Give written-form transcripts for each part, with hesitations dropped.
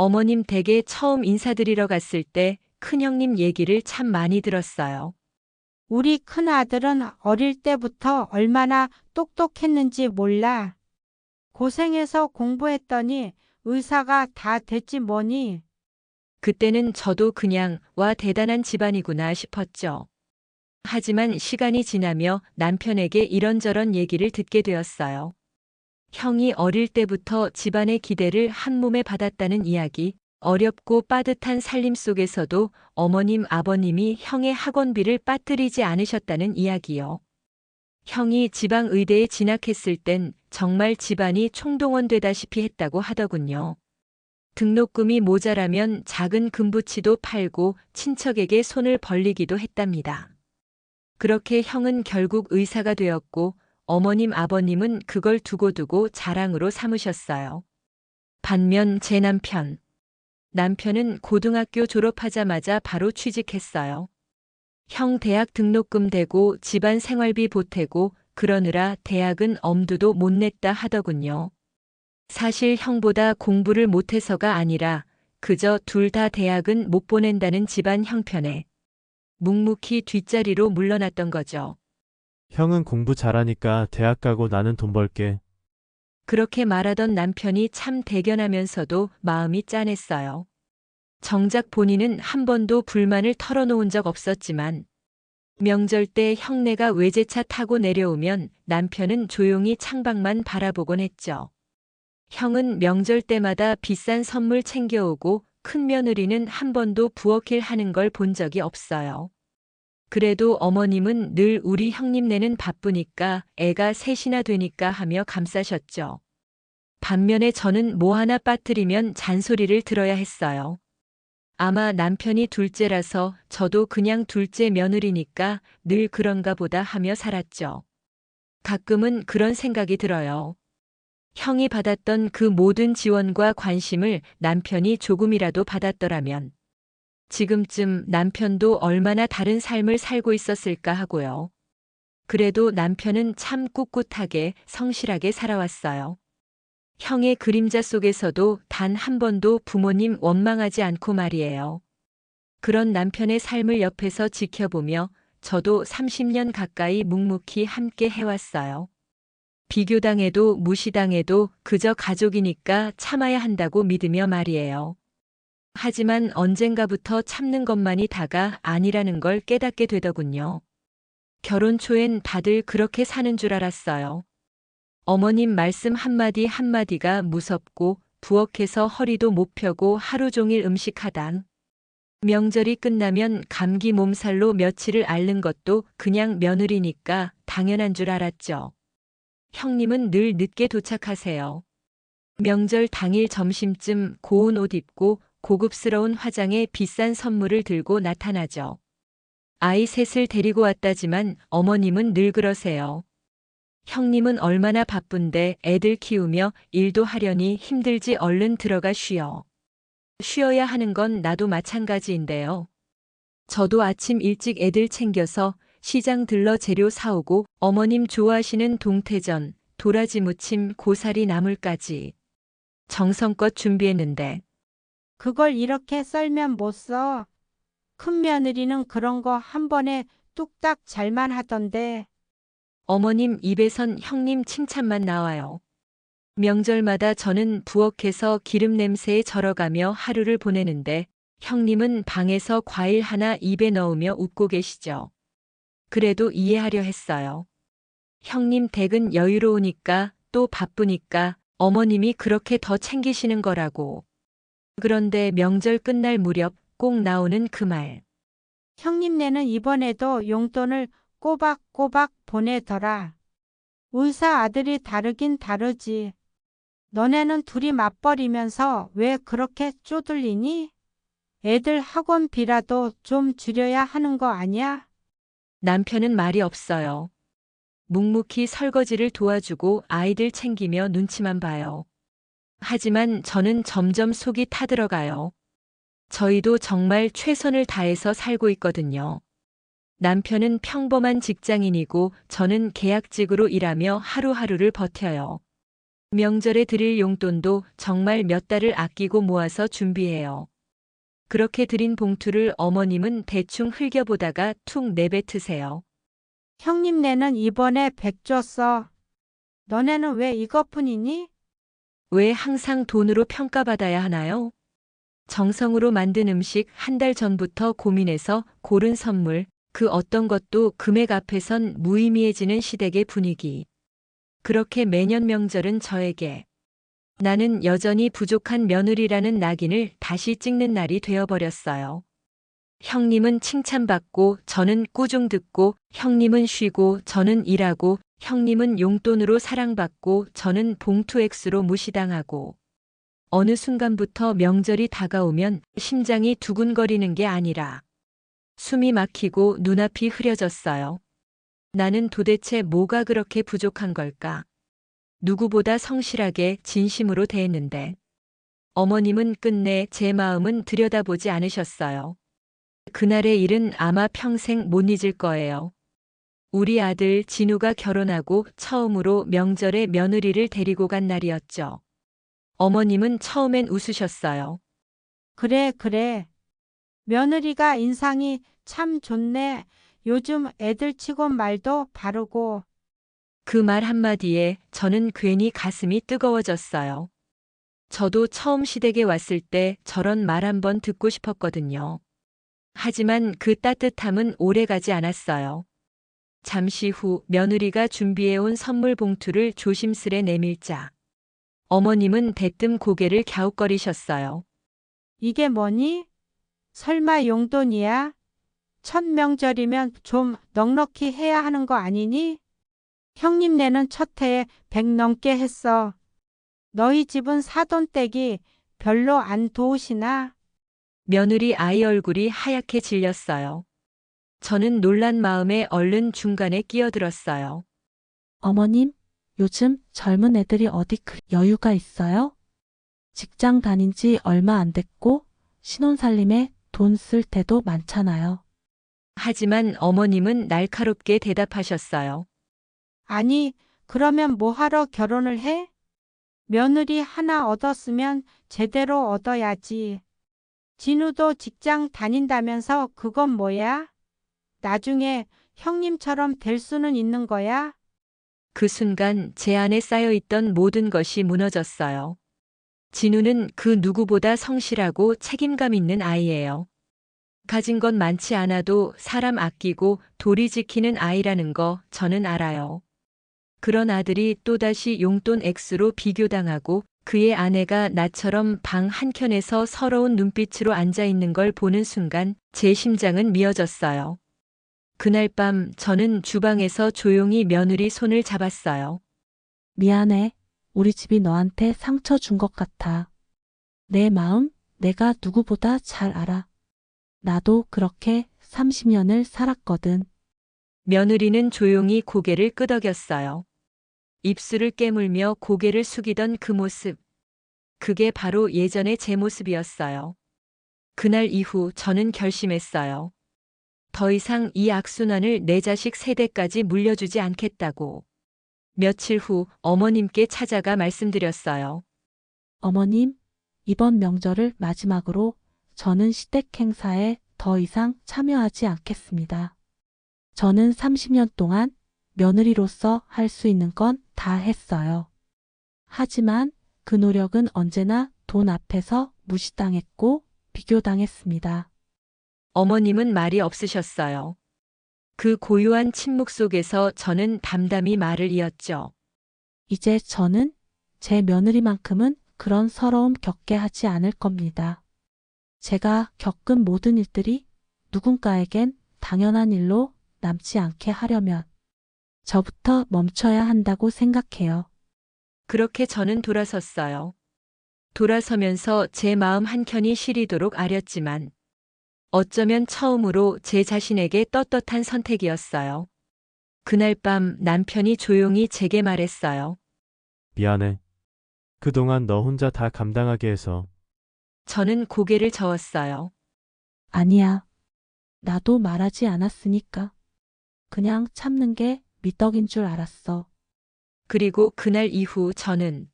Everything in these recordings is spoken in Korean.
어머님 댁에 처음 인사드리러 갔을 때 큰형님 얘기를 참 많이 들었어요. 우리 큰아들은 어릴 때부터 얼마나 똑똑했는지 몰라. 고생해서 공부했더니 의사가 다 됐지 뭐니. 그때는 저도 그냥 와 대단한 집안이구나 싶었죠. 하지만 시간이 지나며 남편에게 이런저런 얘기를 듣게 되었어요. 형이 어릴 때부터 집안의 기대를 한 몸에 받았다는 이야기, 어렵고 빠듯한 살림 속에서도 어머님 아버님이 형의 학원비를 빠뜨리지 않으셨다는 이야기요. 형이 지방의대에 진학했을 땐 정말 집안이 총동원되다시피 했다고 하더군요. 등록금이 모자라면 작은 금부치도 팔고 친척에게 손을 벌리기도 했답니다. 그렇게 형은 결국 의사가 되었고 어머님 아버님은 그걸 두고두고 자랑으로 삼으셨어요. 반면 제 남편은 고등학교 졸업하자마자 바로 취직했어요. 형 대학 등록금 대고 집안 생활비 보태고 그러느라 대학은 엄두도 못 냈다 하더군요. 사실 형보다 공부를 못해서가 아니라 그저 둘 다 대학은 못 보낸다는 집안 형편에 묵묵히 뒷자리로 물러났던 거죠. 형은 공부 잘하니까 대학 가고 나는 돈 벌게. 그렇게 말하던 남편이 참 대견하면서도 마음이 짠했어요. 정작 본인은 한 번도 불만을 털어놓은 적 없었지만 명절 때 형네가 외제차 타고 내려오면 남편은 조용히 창밖만 바라보곤 했죠. 형은 명절 때마다 비싼 선물 챙겨오고 큰며느리는 한 번도 부엌일 하는 걸 본 적이 없어요. 그래도 어머님은 늘 우리 형님네는 바쁘니까 애가 셋이나 되니까 하며 감싸셨죠. 반면에 저는 뭐 하나 빠뜨리면 잔소리를 들어야 했어요. 아마 남편이 둘째라서 저도 그냥 둘째 며느리니까 늘 그런가 보다 하며 살았죠. 가끔은 그런 생각이 들어요. 형이 받았던 그 모든 지원과 관심을 남편이 조금이라도 받았더라면 지금쯤 남편도 얼마나 다른 삶을 살고 있었을까 하고요. 그래도 남편은 참 꿋꿋하게 성실하게 살아왔어요. 형의 그림자 속에서도 단 한 번도 부모님 원망하지 않고 말이에요. 그런 남편의 삶을 옆에서 지켜보며 저도 30년 가까이 묵묵히 함께 해왔어요. 비교당해도 무시당해도 그저 가족이니까 참아야 한다고 믿으며 말이에요. 하지만 언젠가부터 참는 것만이 다가 아니라는 걸 깨닫게 되더군요. 결혼 초엔 다들 그렇게 사는 줄 알았어요. 어머님 말씀 한마디 한마디가 무섭고 부엌에서 허리도 못 펴고 하루 종일 음식하당. 명절이 끝나면 감기 몸살로 며칠을 앓는 것도 그냥 며느리니까 당연한 줄 알았죠. 형님은 늘 늦게 도착하세요. 명절 당일 점심쯤 고운 옷 입고 고급스러운 화장에 비싼 선물을 들고 나타나죠. 아이 셋을 데리고 왔다지만 어머님은 늘 그러세요. 형님은 얼마나 바쁜데 애들 키우며 일도 하려니 힘들지 얼른 들어가 쉬어. 쉬어야 하는 건 나도 마찬가지인데요. 저도 아침 일찍 애들 챙겨서 시장 들러 재료 사오고 어머님 좋아하시는 동태전, 도라지 무침, 고사리 나물까지 정성껏 준비했는데 그걸 이렇게 썰면 못 써. 큰며느리는 그런 거 한 번에 뚝딱 잘만 하던데. 어머님 입에선 형님 칭찬만 나와요. 명절마다 저는 부엌에서 기름 냄새에 절어가며 하루를 보내는데 형님은 방에서 과일 하나 입에 넣으며 웃고 계시죠. 그래도 이해하려 했어요. 형님 댁은 여유로우니까 또 바쁘니까 어머님이 그렇게 더 챙기시는 거라고. 그런데 명절 끝날 무렵 꼭 나오는 그 말. 형님네는 이번에도 용돈을 꼬박꼬박 보내더라. 의사 아들이 다르긴 다르지. 너네는 둘이 맞벌이면서 왜 그렇게 쪼들리니? 애들 학원비라도 좀 줄여야 하는 거 아니야? 남편은 말이 없어요. 묵묵히 설거지를 도와주고 아이들 챙기며 눈치만 봐요. 하지만 저는 점점 속이 타들어가요. 저희도 정말 최선을 다해서 살고 있거든요. 남편은 평범한 직장인이고 저는 계약직으로 일하며 하루하루를 버텨요. 명절에 드릴 용돈도 정말 몇 달을 아끼고 모아서 준비해요. 그렇게 드린 봉투를 어머님은 대충 흘겨보다가 툭 내뱉으세요. 형님네는 이번에 100 줬어. 너네는 왜 이것뿐이니? 왜 항상 돈으로 평가받아야 하나요? 정성으로 만든 음식 한 달 전부터 고민해서 고른 선물, 그 어떤 것도 금액 앞에선 무의미해지는 시댁의 분위기. 그렇게 매년 명절은 저에게 나는 여전히 부족한 며느리라는 낙인을 다시 찍는 날이 되어버렸어요. 형님은 칭찬받고 저는 꾸중 듣고, 형님은 쉬고 저는 일하고, 형님은 용돈으로 사랑받고 저는 봉투 액수로 무시당하고. 어느 순간부터 명절이 다가오면 심장이 두근거리는 게 아니라 숨이 막히고 눈앞이 흐려졌어요. 나는 도대체 뭐가 그렇게 부족한 걸까? 누구보다 성실하게 진심으로 대했는데 어머님은 끝내 제 마음은 들여다보지 않으셨어요. 그날의 일은 아마 평생 못 잊을 거예요. 우리 아들 진우가 결혼하고 처음으로 명절에 며느리를 데리고 간 날이었죠. 어머님은 처음엔 웃으셨어요. 그래, 그래. 며느리가 인상이 참 좋네. 요즘 애들 치곤 말도 바르고. 그 말 한마디에 저는 괜히 가슴이 뜨거워졌어요. 저도 처음 시댁에 왔을 때 저런 말 한번 듣고 싶었거든요. 하지만 그 따뜻함은 오래가지 않았어요. 잠시 후 며느리가 준비해온 선물 봉투를 조심스레 내밀자 어머님은 대뜸 고개를 갸웃거리셨어요. 이게 뭐니? 설마 용돈이야? 첫 명절이면 좀 넉넉히 해야 하는 거 아니니? 형님네는 첫 해에 100 넘게 했어. 너희 집은 사돈댁이 별로 안 도우시나? 며느리 아이 얼굴이 하얗게 질렸어요. 저는 놀란 마음에 얼른 중간에 끼어들었어요. 어머님, 요즘 젊은 애들이 어디 그 여유가 있어요? 직장 다닌 지 얼마 안 됐고 신혼살림에 돈 쓸 때도 많잖아요. 하지만 어머님은 날카롭게 대답하셨어요. 아니, 그러면 뭐하러 결혼을 해? 며느리 하나 얻었으면 제대로 얻어야지. 진우도 직장 다닌다면서 그건 뭐야? 나중에 형님처럼 될 수는 있는 거야? 그 순간 제 안에 쌓여있던 모든 것이 무너졌어요. 진우는 그 누구보다 성실하고 책임감 있는 아이예요. 가진 건 많지 않아도 사람 아끼고 도리 지키는 아이라는 거 저는 알아요. 그런 아들이 또다시 용돈 액수로 비교당하고 그의 아내가 나처럼 방 한켠에서 서러운 눈빛으로 앉아 있는 걸 보는 순간 제 심장은 미어졌어요. 그날 밤 저는 주방에서 조용히 며느리 손을 잡았어요. 미안해. 우리 집이 너한테 상처 준 것 같아. 내 마음 내가 누구보다 잘 알아. 나도 그렇게 30년을 살았거든. 며느리는 조용히 고개를 끄덕였어요. 입술을 깨물며 고개를 숙이던 그 모습. 그게 바로 예전의 제 모습이었어요. 그날 이후 저는 결심했어요. 더 이상 이 악순환을 내 자식 세대까지 물려주지 않겠다고. 며칠 후 어머님께 찾아가 말씀드렸어요. 어머님, 이번 명절을 마지막으로 저는 시댁 행사에 더 이상 참여하지 않겠습니다. 저는 30년 동안 며느리로서 할 수 있는 건 다 했어요. 하지만 그 노력은 언제나 돈 앞에서 무시당했고 비교당했습니다. 어머님은 말이 없으셨어요. 그 고요한 침묵 속에서 저는 담담히 말을 이었죠. 이제 저는 제 며느리만큼은 그런 서러움 겪게 하지 않을 겁니다. 제가 겪은 모든 일들이 누군가에겐 당연한 일로 남지 않게 하려면 저부터 멈춰야 한다고 생각해요. 그렇게 저는 돌아섰어요. 돌아서면서 제 마음 한켠이 시리도록 아렸지만 어쩌면 처음으로 제 자신에게 떳떳한 선택이었어요. 그날 밤 남편이 조용히 제게 말했어요. 미안해. 그동안 너 혼자 다 감당하게 해서. 저는 고개를 저었어요. 아니야. 나도 말하지 않았으니까. 그냥 참는 게 미덕인 줄 알았어. 그리고 그날 이후 저는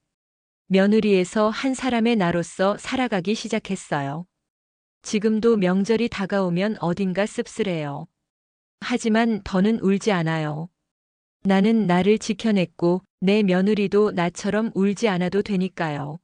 며느리에서 한 사람의 나로서 살아가기 시작했어요. 지금도 명절이 다가오면 어딘가 씁쓸해요. 하지만 더는 울지 않아요. 나는 나를 지켜냈고 내 며느리도 나처럼 울지 않아도 되니까요.